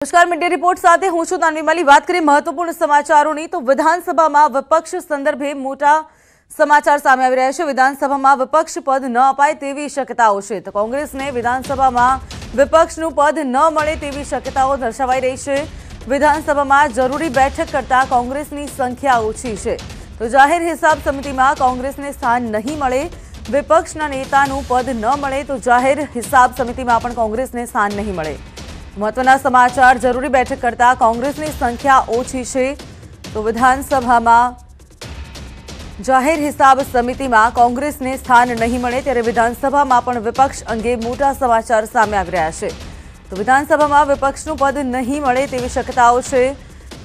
नमस्कार, media report साथे हूं છું તાનવી માલી। વાત કરીએ મહત્વપૂર્ણ સમાચારોની તો વિધાનસભામાં વિપક્ષ સંદર્ભે મોટા સમાચાર સામે આવી રહ્યા છે। વિધાનસભામાં વિપક્ષ પદ ન અપાય તેવી શક્યતાઓ છે તો કોંગ્રેસને વિધાનસભામાં વિપક્ષનું પદ ન મળે તેવી શક્યતાઓ દર્શાવાઈ રહી છે। વિધાનસભામાં જરૂરી બેઠક કરતા કોંગ્રેસની સંખ્યા ઓછી છે તો જાહેર હિસાબ સમિતિમાં કોંગ્રેસને સ્થાન નહીં મળે। વિપક્ષના નેતાનું પદ ન મળે તો જાહેર હિસાબ સમિતિમાં પણ કોંગ્રેસને સ્થાન નહીં મળે। महत्वना समाचार जरूरी बैठक करता कांग्रेसनी संख्या ओछी छे तो विधानसभाમાં जाहिर हिसाब समितिમાં कांग्रेसने स्थान नहीं मळे त्यारे विधानसभाમાં पण विपक्ष अंगे मोटा समाचार सामे આવી રહ્યા છે तो विधानसभाમાં विपक्षનું पद नहीं મળે તેવી શક્યતાઓ છે।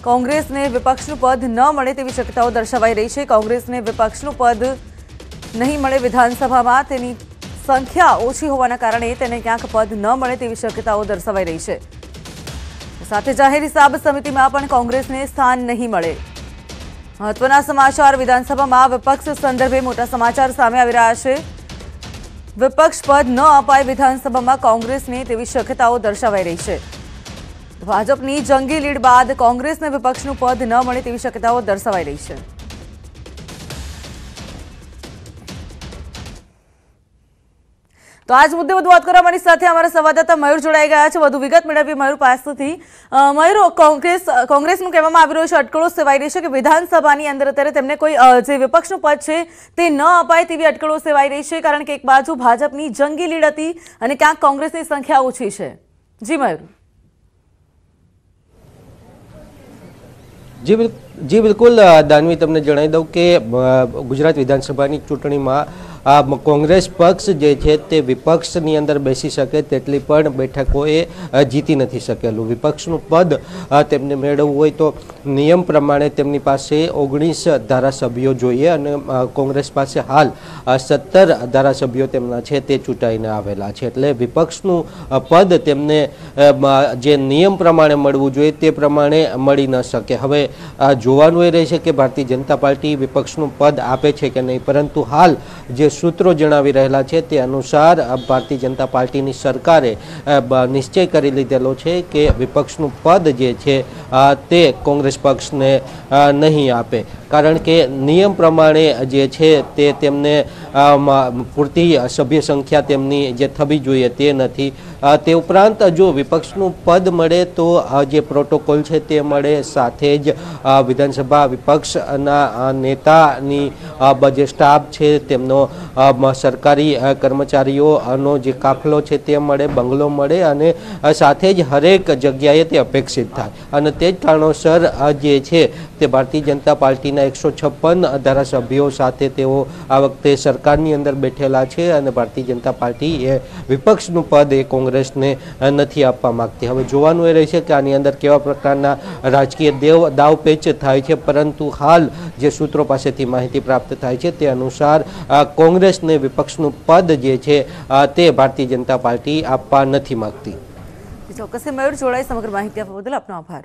कांग्रेसने विपक्षનું पद न મળે તેવી શક્યતાઓ દર્શાવાઈ રહી છે। कांग्रेसने विपक्षનું पद नहीं મળે विधानसभाમાં તેની संख्या ओછી होवाना कारणे तेने क्यांक पद न मळे तेवी शक्यताओ दर्शावाई रही छे। साथे जाहेर हिसाब समितिमां पण कांग्रेसने स्थान नहीं मळे। महत्वना समाचार विधानसभामां विपक्ष संदर्भे मोटा समाचार सामे आवी रह्या छे। विपक्ष पद न अपाय विधानसभामां कांग्रेसने तेवी शक्यताओ दर्शावाई रही छे। भाजपनी जंगी लीड बाद कांग्रेसने विपक्षनुं पद न मळे तेवी शक्यताओ दर्शावाई रही छे। तो आज मुद्दे વધુ વાત કરવા મારી સાથે અમારા સંવાદદાતા મયુર જોડાઈ ગયા છે। વધુ વિગત મેળવી મયુર પાસેથી। મયુર, કોંગ્રેસનું કહેવામાં આવી રહ્યું છે, અટકળો સેવાઈ રહી છે કે વિધાનસભાની અંદર અત્યારે તેમને કોઈ જે વિપક્ષનું પદ છે તે ન અપાય તેવી અટકળો સેવાઈ રહી છે, કારણ કે એક બાજુ ભાજપની જંગી લીડ હતી અને ક્યાંક કોંગ્રેસની સંખ્યા ઓછી છે। જી મયુર। जी बिल्कुल दानवी, तमने जणावी दऊं के गुजरात विधानसभानी चूंटणीमां कांग्रेस पक्ष जे छे ते विपक्षनी अंदर बेसी शके तेटली पण बेठकोए जीती नथी शकेलुं। विपक्षनुं पद तेमने मेळववुं होय तो नियम प्रमाणे तेमनी पासे 19 धारासभ्यो जोईए अने कांग्रेस पासे हाल 17 धारासभ्यो तेमना छे ते चूंटाईने आवेला छे, एटले विपक्षनुं पद तेमने जे नियम प्रमाणे मळवुं जोईए ते प्रमाणे मळी न शके। हवे जोवानुं ए रहेशे के भारतीय जनता पार्टी विपक्षनुं पद आपे छे के नहीं, परंतु हाल जे सूत्रों जणावी रहेला छे ते अनुसार भारतीय जनता पार्टीनी सरकारे निश्चय करी लीधेलो छे के विपक्षनुं पद जे छे ते कांग्रेस पक्षने नहीं आपे, कारण के नियम प्रमाणे जे छे ते तेमने पूरती सभ्य संख्या तेमनी जे थवी जोईए ते नथी। ते उपरांत जो विपक्षनुं पद मळे तो जे प्रोटोकॉल छे ते मळे, साथे ज विधानसभा विपक्षना नेतानी जे स्टाफ छे तेमनो सरकारी कर्मचारीओनो जे काफलो छे ते मळे, बंगलो मळे अने साथे ज हरेक जग्याए ते अपेक्षित थाय अने ते ज कारणोसर जे छे ते भारतीय जनता पार्टीना 156 धारासभ्यो साथे तेओ आ वखते सरकारनी अंदर बैठेला छे अने भारतीय जनता पार्टी ए विपक्षनुं पद ए कांग्रेसने नथी आपवा मागती। हवे जोवानुं ए रहेशे के आनी अंदर केवा प्रकारना राजकीय दावपेच थाय छे, परंतु हाल जे सूत्रों पासेथी माहिती प्राप्त थाय छे ते अनुसार कांग्रेसने विपक्षनुं पद जे छे ते भारतीय जनता पार्टी आपवा नथी मागती। ચોક્કસ મયુર જોડાઈ સમગ્ર માહિતી આપવા બદલ આપનો આભાર।